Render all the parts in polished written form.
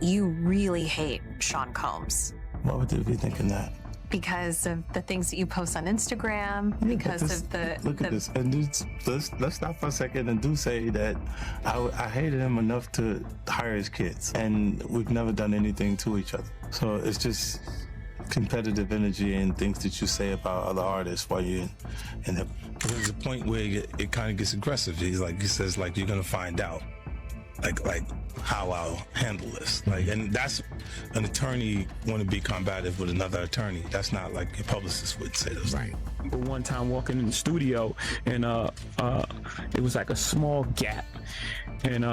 you really hate Sean Combs. Why would they be thinking that? Because of the things that you post on Instagram, because of the... Look at this. And let's stop for a second and do say that I hated him enough to hire his kids. And we've never done anything to each other. So it's just competitive energy and things that you say about other artists while you're in it. There's a point where it kind of gets aggressive. He says, like, you're going to find out. Like how I'll handle this. And that's an attorney want to be combative with another attorney. That's not like your publicist would say those. Right. But one time walking in the studio and it was like a small gap and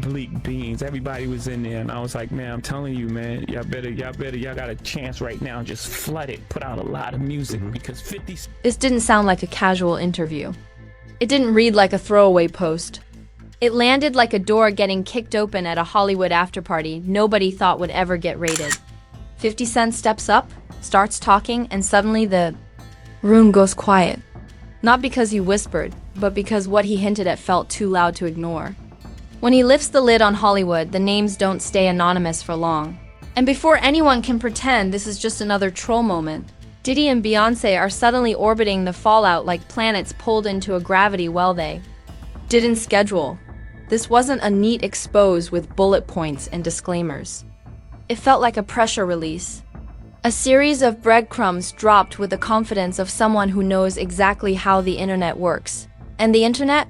bleak beans. Everybody was in there and I was like, man, I'm telling you, man, y'all got a chance right now. Just flood it. Put out a lot of music because 50... This didn't sound like a casual interview. It didn't read like a throwaway post. It landed like a door getting kicked open at a Hollywood afterparty nobody thought would ever get raided. 50 Cent steps up, starts talking, and suddenly the room goes quiet. Not because he whispered, but because what he hinted at felt too loud to ignore. When he lifts the lid on Hollywood, the names don't stay anonymous for long. And before anyone can pretend this is just another troll moment, Diddy and Beyoncé are suddenly orbiting the fallout like planets pulled into a gravity well they didn't schedule. This wasn't a neat expose with bullet points and disclaimers. It felt like a pressure release. A series of breadcrumbs dropped with the confidence of someone who knows exactly how the internet works. And the internet?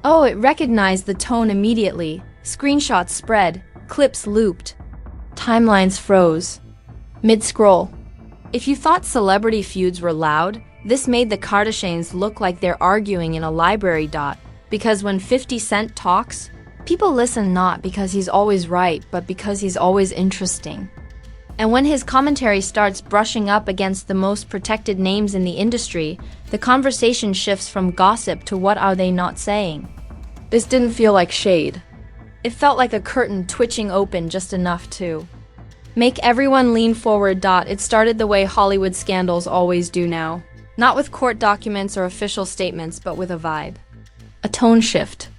Oh, it recognized the tone immediately. Screenshots spread, clips looped, timelines froze. Mid-scroll. If you thought celebrity feuds were loud, this made the Kardashians look like they're arguing in a library. Because when 50 Cent talks, people listen not because he's always right, but because he's always interesting. And when his commentary starts brushing up against the most protected names in the industry, the conversation shifts from gossip to what are they not saying. This didn't feel like shade. It felt like a curtain twitching open just enough to make everyone lean forward. It started the way Hollywood scandals always do now. Not with court documents or official statements, but with a vibe. A tone shift.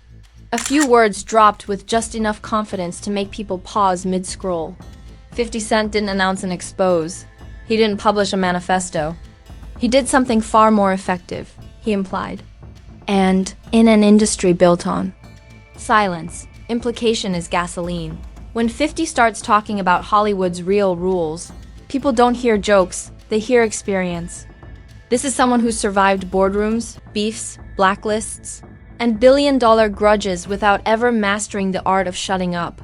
A few words dropped with just enough confidence to make people pause mid-scroll. 50 Cent didn't announce an expose. He didn't publish a manifesto. He did something far more effective, he implied. And in an industry built on silence, implication is gasoline. When 50 starts talking about Hollywood's real rules, people don't hear jokes, they hear experience. This is someone who survived boardrooms, beefs, blacklists, and billion-dollar grudges without ever mastering the art of shutting up.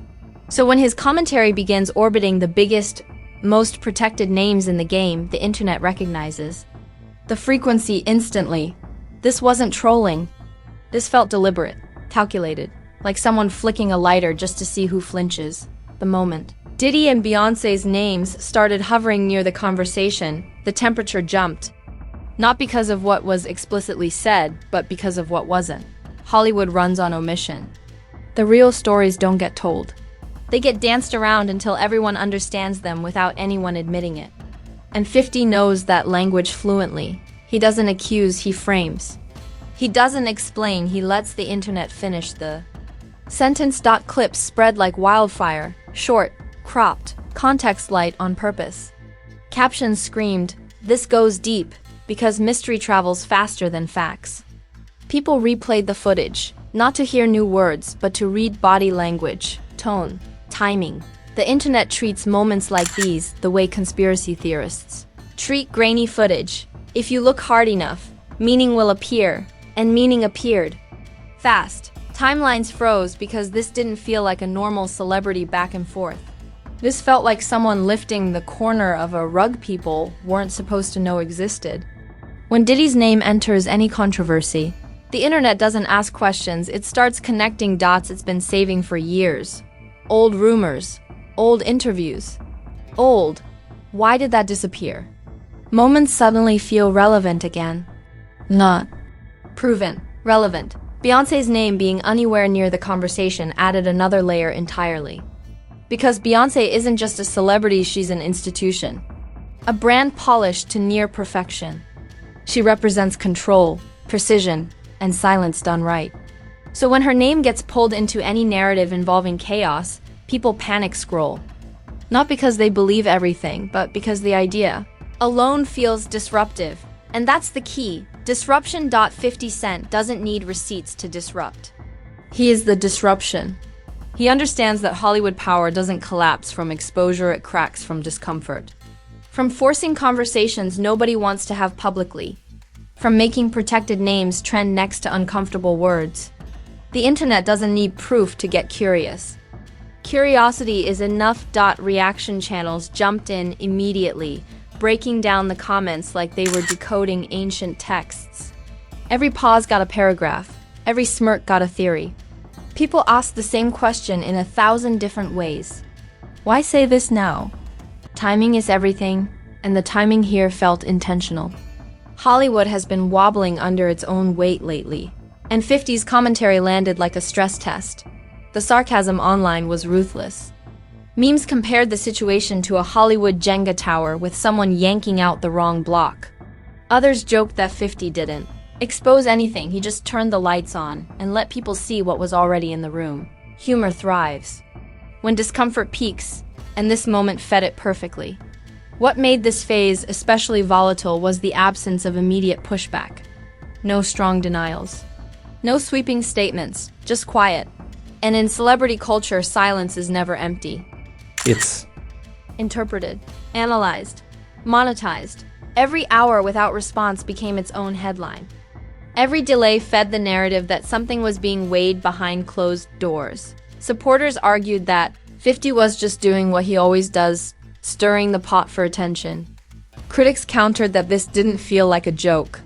So when his commentary begins orbiting the biggest, most protected names in the game, the internet recognizes the frequency instantly. This wasn't trolling. This felt deliberate, calculated, like someone flicking a lighter just to see who flinches. The moment Diddy and Beyoncé's names started hovering near the conversation, the temperature jumped. Not because of what was explicitly said, but because of what wasn't. Hollywood runs on omission. The real stories don't get told. They get danced around until everyone understands them without anyone admitting it. And 50 knows that language fluently. He doesn't accuse, he frames. He doesn't explain, he lets the internet finish the sentence. Clips spread like wildfire, short, cropped, context light on purpose. Captions screamed, "This goes deep," because mystery travels faster than facts. People replayed the footage, not to hear new words, but to read body language, tone, timing. The internet treats moments like these the way conspiracy theorists treat grainy footage. If you look hard enough, meaning will appear, and meaning appeared. Fast. Timelines froze because this didn't feel like a normal celebrity back and forth. This felt like someone lifting the corner of a rug people weren't supposed to know existed. When Diddy's name enters any controversy, the internet doesn't ask questions, it starts connecting dots it's been saving for years. Old rumors, old interviews. Old. Why did that disappear? Moments suddenly feel relevant again. Not proven. Relevant. Beyoncé's name being anywhere near the conversation added another layer entirely. Because Beyoncé isn't just a celebrity, she's an institution. A brand polished to near perfection. She represents control, precision, and silence done right. So when her name gets pulled into any narrative involving chaos, People panic scroll. Not because they believe everything, but because the idea alone feels disruptive. And that's the key. Disruption. 50 Cent doesn't need receipts to disrupt. He is the disruption. He understands that Hollywood power doesn't collapse from exposure, it cracks from discomfort. From forcing conversations nobody wants to have publicly. From making protected names trend next to uncomfortable words. The internet doesn't need proof to get curious. Curiosity is enough. Reaction channels jumped in immediately, breaking down the comments like they were decoding ancient texts. Every pause got a paragraph. Every smirk got a theory. People asked the same question in 1,000 different ways. Why say this now? Timing is everything, and the timing here felt intentional. Hollywood has been wobbling under its own weight lately, and 50's commentary landed like a stress test. The sarcasm online was ruthless. Memes compared the situation to a Hollywood Jenga tower with someone yanking out the wrong block. Others joked that 50 didn't expose anything, he just turned the lights on and let people see what was already in the room. Humor thrives when discomfort peaks, and this moment fed it perfectly. What made this phase especially volatile was the absence of immediate pushback. No strong denials. No sweeping statements, just quiet. And in celebrity culture, silence is never empty. It's interpreted, analyzed, monetized. Every hour without response became its own headline. Every delay fed the narrative that something was being weighed behind closed doors. Supporters argued that 50 was just doing what he always does, stirring the pot for attention. Critics countered that this didn't feel like a joke.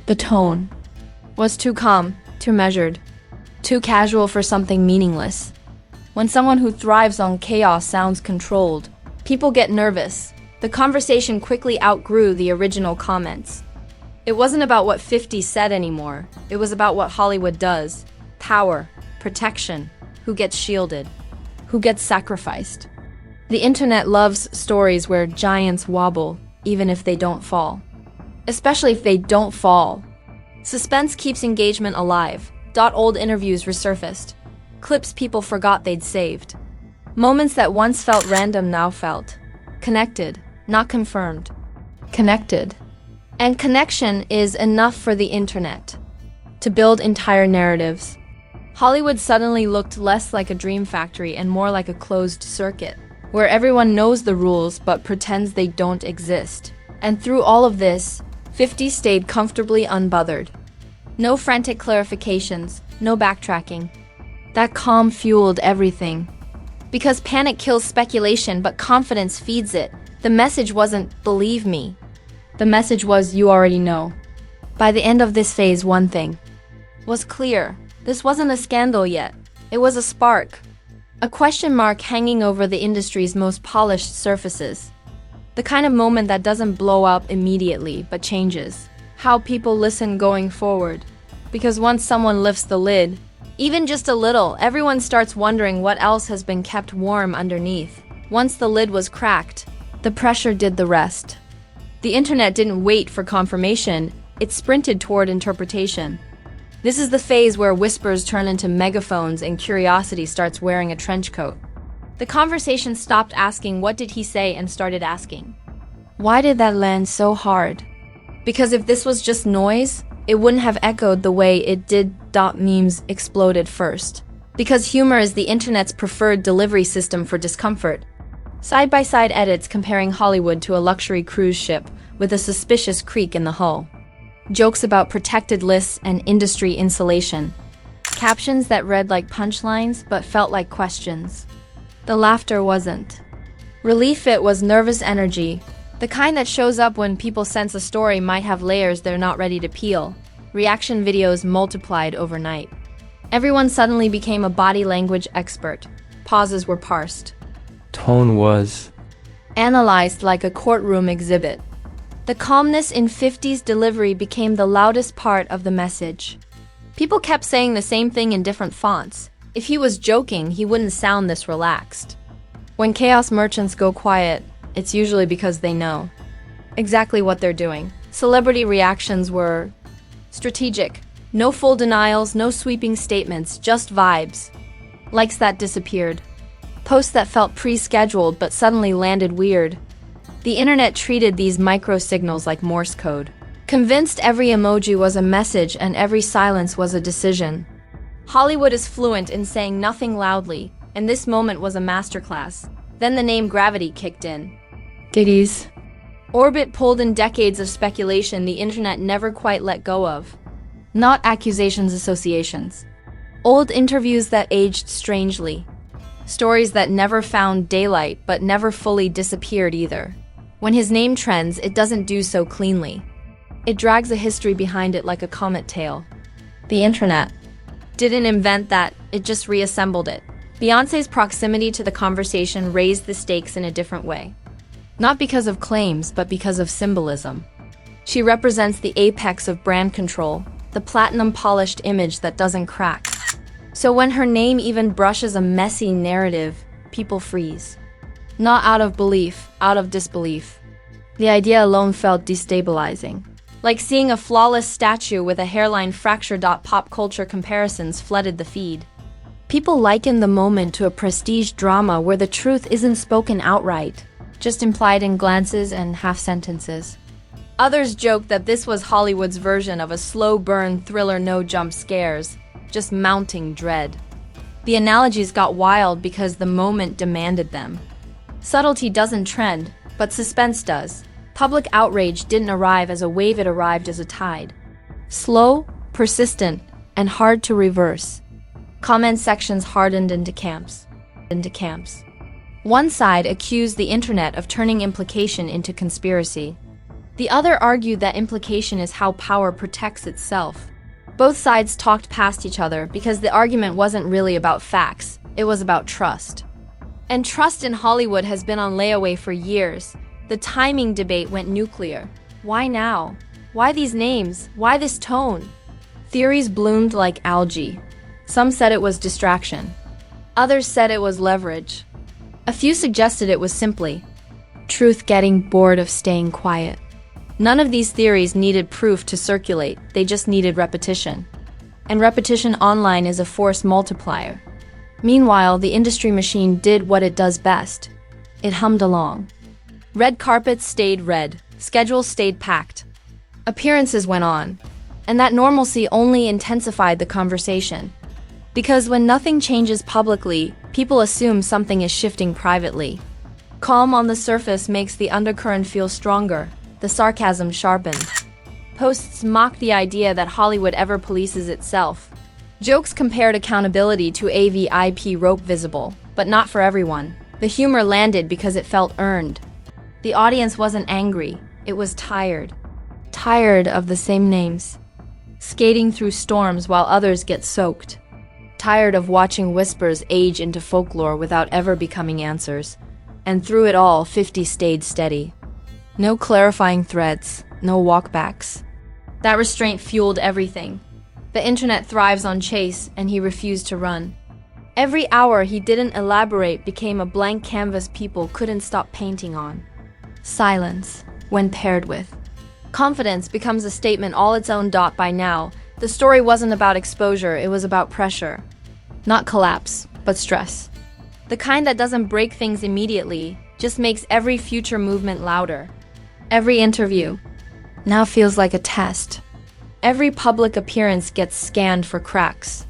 The tone was too calm, too measured, too casual for something meaningless. When someone who thrives on chaos sounds controlled, people get nervous. The conversation quickly outgrew the original comments. It wasn't about what 50 said anymore. It was about what Hollywood does. Power, protection, who gets shielded, who gets sacrificed. The internet loves stories where giants wobble, even if they don't fall. Especially if they don't fall. Suspense keeps engagement alive. Old interviews resurfaced. Clips people forgot they'd saved. Moments that once felt random now felt connected, not confirmed. Connected. And connection is enough for the internet to build entire narratives. Hollywood suddenly looked less like a dream factory and more like a closed circuit, where everyone knows the rules but pretends they don't exist. And through all of this, 50 stayed comfortably unbothered. No frantic clarifications, no backtracking. That calm fueled everything. Because panic kills speculation, but confidence feeds it. The message wasn't, believe me. The message was, you already know. By the end of this phase, one thing was clear. This wasn't a scandal yet. It was a spark. A question mark hanging over the industry's most polished surfaces. The kind of moment that doesn't blow up immediately, but changes how people listen going forward. Because once someone lifts the lid, even just a little, everyone starts wondering what else has been kept warm underneath. Once the lid was cracked, the pressure did the rest. The internet didn't wait for confirmation, it sprinted toward interpretation. This is the phase where whispers turn into megaphones and curiosity starts wearing a trench coat. The conversation stopped asking, what did he say, and started asking, why did that land so hard? Because if this was just noise, it wouldn't have echoed the way it did. Memes exploded first. Because humor is the internet's preferred delivery system for discomfort. Side-by-side edits comparing Hollywood to a luxury cruise ship with a suspicious creak in the hull. Jokes about protected lists and industry insulation. Captions that read like punchlines but felt like questions. The laughter wasn't relief, it was nervous energy. The kind that shows up when people sense a story might have layers they're not ready to peel. Reaction videos multiplied overnight. Everyone suddenly became a body language expert. Pauses were parsed. tone was Analyzed like a courtroom exhibit. The calmness in 50's delivery became the loudest part of the message. People kept saying the same thing in different fonts. If he was joking, he wouldn't sound this relaxed. When chaos merchants go quiet, it's usually because they know exactly what they're doing. Celebrity reactions were strategic. No full denials, no sweeping statements, just vibes. Likes that disappeared. Posts that felt pre-scheduled but suddenly landed weird. The internet treated these micro-signals like Morse code. Convinced every emoji was a message and every silence was a decision. Hollywood is fluent in saying nothing loudly, and this moment was a masterclass. Then the name Gravity kicked in. Diddy's orbit pulled in decades of speculation the internet never quite let go of. Not accusations, associations. Old interviews that aged strangely. Stories that never found daylight but never fully disappeared either. When his name trends, it doesn't do so cleanly. It drags a history behind it like a comet tail. The internet didn't invent that, it just reassembled it. Beyoncé's proximity to the conversation raised the stakes in a different way. Not because of claims, but because of symbolism. She represents the apex of brand control, the platinum-polished image that doesn't crack. So when her name even brushes a messy narrative, people freeze. Not out of belief, out of disbelief. The idea alone felt destabilizing. Like seeing a flawless statue with a hairline fracture. Pop culture comparisons flooded the feed. People liken the moment to a prestige drama where the truth isn't spoken outright, just implied in glances and half-sentences. Others joked that this was Hollywood's version of a slow-burn thriller, no jump scares, just mounting dread. The analogies got wild because the moment demanded them. Subtlety doesn't trend, but suspense does. Public outrage didn't arrive as a wave, it arrived as a tide. Slow, persistent, and hard to reverse. Comment sections hardened into camps. One side accused the internet of turning implication into conspiracy. The other argued that implication is how power protects itself. Both sides talked past each other because the argument wasn't really about facts, it was about trust. And trust in Hollywood has been on layaway for years. The timing debate went nuclear. Why now? Why these names? Why this tone? Theories bloomed like algae. Some said it was distraction. Others said it was leverage. A few suggested it was simply truth getting bored of staying quiet. None of these theories needed proof to circulate, they just needed repetition. And repetition online is a force multiplier. Meanwhile, the industry machine did what it does best. It hummed along. Red carpets stayed red, schedules stayed packed. Appearances went on, and that normalcy only intensified the conversation. Because when nothing changes publicly, people assume something is shifting privately. Calm on the surface makes the undercurrent feel stronger, the sarcasm sharpened. Posts mocked the idea that Hollywood ever polices itself. Jokes compared accountability to AVIP rope visible, but not for everyone. The humor landed because it felt earned. The audience wasn't angry, it was tired. Tired of the same names. Skating through storms while others get soaked. Tired of watching whispers age into folklore without ever becoming answers. And through it all, 50 stayed steady. No clarifying threads, no walkbacks. That restraint fueled everything. The internet thrives on chase, and he refused to run. Every hour he didn't elaborate became a blank canvas people couldn't stop painting on. Silence, when paired with confidence, becomes a statement all its own. By now, the story wasn't about exposure, it was about pressure. Not collapse, but stress. The kind that doesn't break things immediately, just makes every future movement louder. Every interview now feels like a test. Every public appearance gets scanned for cracks.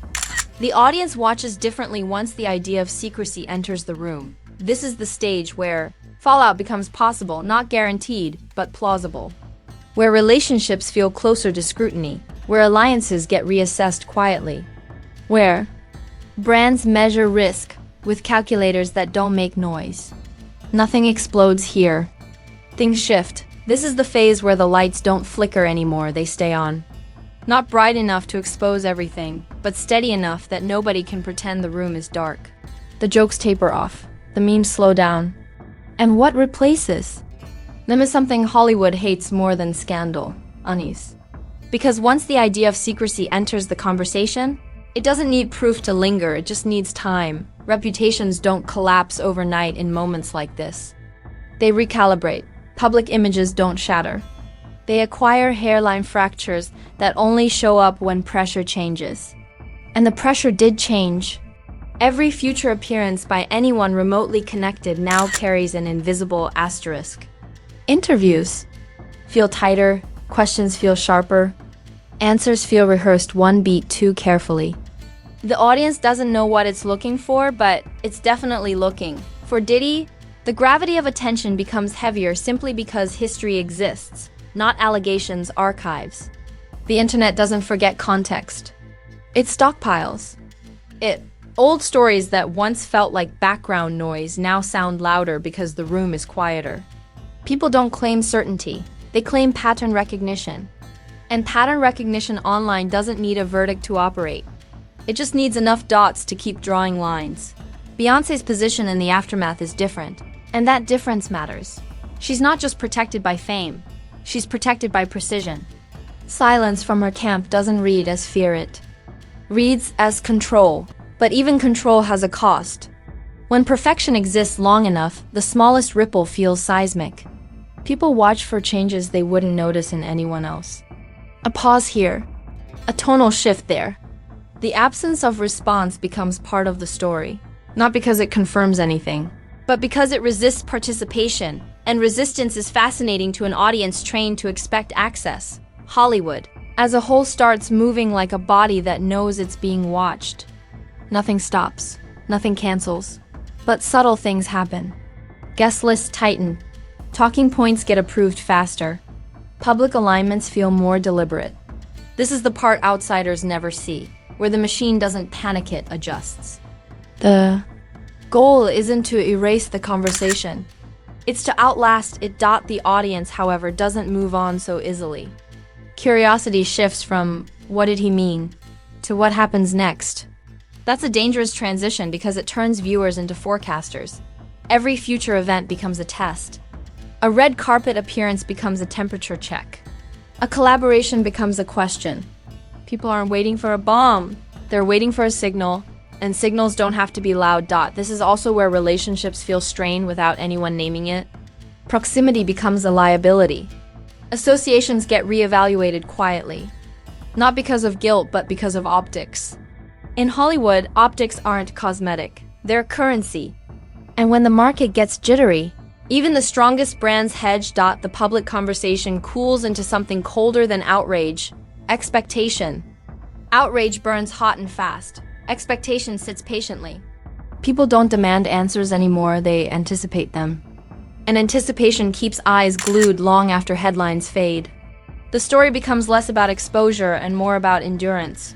The audience watches differently once the idea of secrecy enters the room. This is the stage where fallout becomes possible, not guaranteed, but plausible. Where relationships feel closer to scrutiny. Where alliances get reassessed quietly. Where brands measure risk with calculators that don't make noise. Nothing explodes here. Things shift. This is the phase where the lights don't flicker anymore, they stay on. Not bright enough to expose everything, but steady enough that nobody can pretend the room is dark. The jokes taper off. The memes slow down. And what replaces them is something Hollywood hates more than scandal: unease. Because once the idea of secrecy enters the conversation, it doesn't need proof to linger, it just needs time. Reputations don't collapse overnight in moments like this. They recalibrate. Public images don't shatter. They acquire hairline fractures that only show up when pressure changes. And the pressure did change. Every future appearance by anyone remotely connected now carries an invisible asterisk. Interviews feel tighter, questions feel sharper, answers feel rehearsed one beat too carefully. The audience doesn't know what it's looking for, but it's definitely looking. For Diddy, the gravity of attention becomes heavier simply because history exists, not allegations, archives. The internet doesn't forget context. It stockpiles. Old stories that once felt like background noise now sound louder because the room is quieter. People don't claim certainty. They claim pattern recognition. And pattern recognition online doesn't need a verdict to operate. It just needs enough dots to keep drawing lines. Beyoncé's position in the aftermath is different, and that difference matters. She's not just protected by fame, she's protected by precision. Silence from her camp doesn't read as fear, it reads as control. But even control has a cost. When perfection exists long enough, the smallest ripple feels seismic. People watch for changes they wouldn't notice in anyone else. A pause here, a tonal shift there. The absence of response becomes part of the story, not because it confirms anything, but because it resists participation, and resistance is fascinating to an audience trained to expect access. Hollywood, as a whole, starts moving like a body that knows it's being watched. Nothing stops, nothing cancels, but subtle things happen. Guest lists tighten, talking points get approved faster, public alignments feel more deliberate. This is the part outsiders never see, where the machine doesn't panic, it adjusts. The goal isn't to erase the conversation. It's to outlast it. The audience, however, doesn't move on so easily. Curiosity shifts from "what did he mean?" to "what happens next?" That's a dangerous transition because it turns viewers into forecasters. Every future event becomes a test. A red carpet appearance becomes a temperature check. A collaboration becomes a question. People aren't waiting for a bomb. They're waiting for a signal, and signals don't have to be loud. This is also where relationships feel strained without anyone naming it. Proximity becomes a liability. Associations get reevaluated quietly. Not because of guilt, but because of optics. In Hollywood, optics aren't cosmetic. They're currency. And when the market gets jittery, even the strongest brands hedge. The public conversation cools into something colder than outrage. Expectation. Outrage burns hot and fast. Expectation sits patiently. People don't demand answers anymore, they anticipate them. And anticipation keeps eyes glued long after headlines fade. The story becomes less about exposure and more about endurance.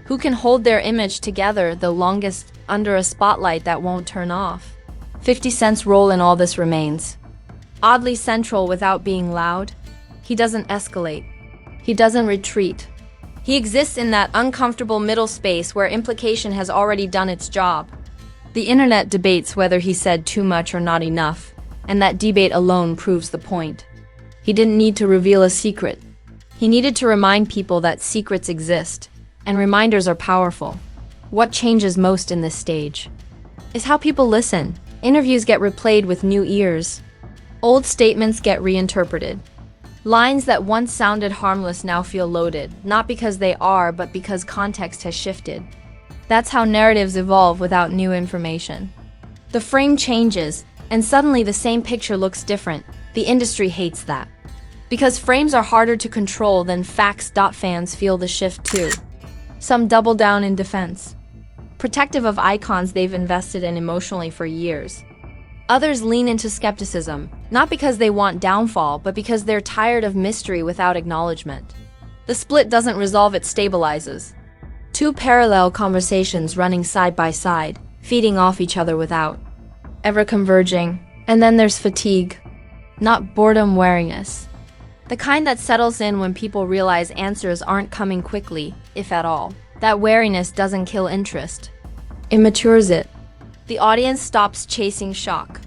Who can hold their image together the longest under a spotlight that won't turn off? 50 Cent's role in all this remains. Oddly central without being loud. He doesn't escalate. He doesn't retreat. He exists in that uncomfortable middle space where implication has already done its job. The internet debates whether he said too much or not enough, and that debate alone proves the point. He didn't need to reveal a secret. He needed to remind people that secrets exist. And reminders are powerful. What changes most in this stage is how people listen. Interviews get replayed with new ears. Old statements get reinterpreted. Lines that once sounded harmless now feel loaded, not because they are, but because context has shifted. That's how narratives evolve without new information. The frame changes, and suddenly the same picture looks different. The industry hates that. Because frames are harder to control than facts. Fans feel the shift too. Some double down in defense, protective of icons they've invested in emotionally for years. Others lean into skepticism, not because they want downfall, but because they're tired of mystery without acknowledgement. The split doesn't resolve, it stabilizes. Two parallel conversations running side by side, feeding off each other without ever converging. And then there's fatigue, not boredom, wariness. The kind that settles in when people realize answers aren't coming quickly, if at all. That wariness doesn't kill interest. It matures it. The audience stops chasing shock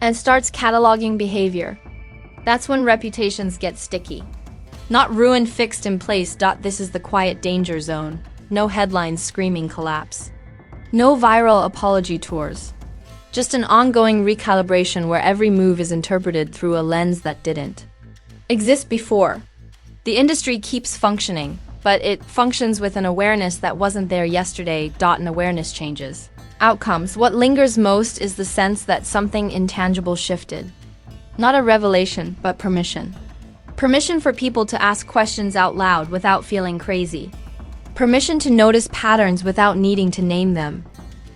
and starts cataloging behavior. That's when reputations get sticky. Not ruined, fixed in place. This is the quiet danger zone. No headlines screaming collapse. No viral apology tours. Just an ongoing recalibration where every move is interpreted through a lens that didn't exist before. The industry keeps functioning, but it functions with an awareness that wasn't there yesterday. And awareness changes. Outcomes. What lingers most is the sense that something intangible shifted. Not a revelation, but permission. Permission for people to ask questions out loud without feeling crazy. Permission to notice patterns without needing to name them.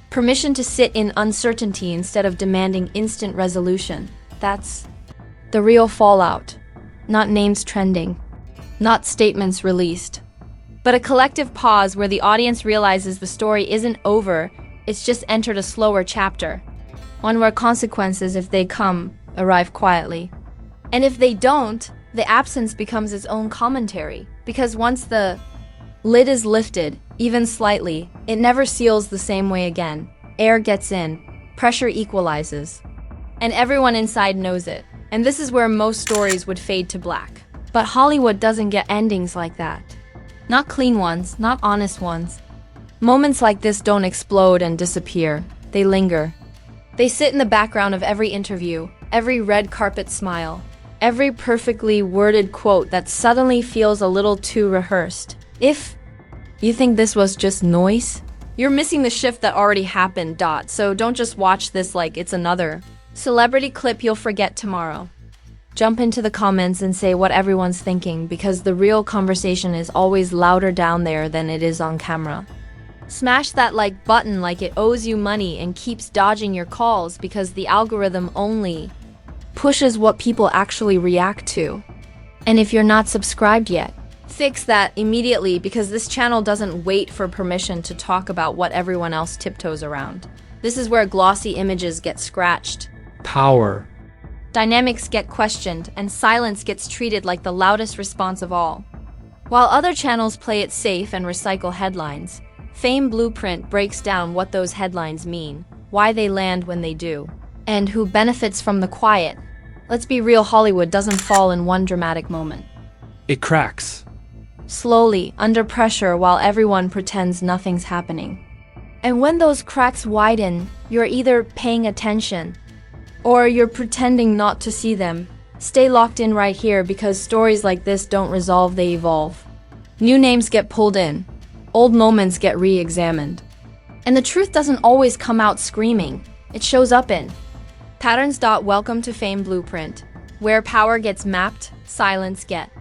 Permission to sit in uncertainty instead of demanding instant resolution. That's the real fallout. Not names trending. Not statements released. But a collective pause where the audience realizes the story isn't over, it's just entered a slower chapter. One where consequences, if they come, arrive quietly. And if they don't, the absence becomes its own commentary. Because once the lid is lifted, even slightly, it never seals the same way again. Air gets in, pressure equalizes. And everyone inside knows it. And this is where most stories would fade to black. But Hollywood doesn't get endings like that. Not clean ones, not honest ones. Moments like this don't explode and disappear. They linger. They sit in the background of every interview, every red carpet smile, every perfectly worded quote that suddenly feels a little too rehearsed. If you think this was just noise, you're missing the shift that already happened, so don't just watch this like it's another celebrity clip you'll forget tomorrow. Jump into the comments and say what everyone's thinking, because the real conversation is always louder down there than it is on camera. Smash that like button like it owes you money and keeps dodging your calls, because the algorithm only pushes what people actually react to. And if you're not subscribed yet, fix that immediately, because this channel doesn't wait for permission to talk about what everyone else tiptoes around. This is where glossy images get scratched, Power. dynamics get questioned, and silence gets treated like the loudest response of all. While other channels play it safe and recycle headlines, Fame Blueprint breaks down what those headlines mean, why they land when they do, and who benefits from the quiet. Let's be real, Hollywood doesn't fall in one dramatic moment. It cracks. Slowly, under pressure, while everyone pretends nothing's happening. And when those cracks widen, you're either paying attention or you're pretending not to see them. Stay locked in right here, because stories like this don't resolve, they evolve. New names get pulled in. Old moments get re-examined. And the truth doesn't always come out screaming. It shows up in patterns. Welcome to Fame Blueprint, where power gets mapped, silence get.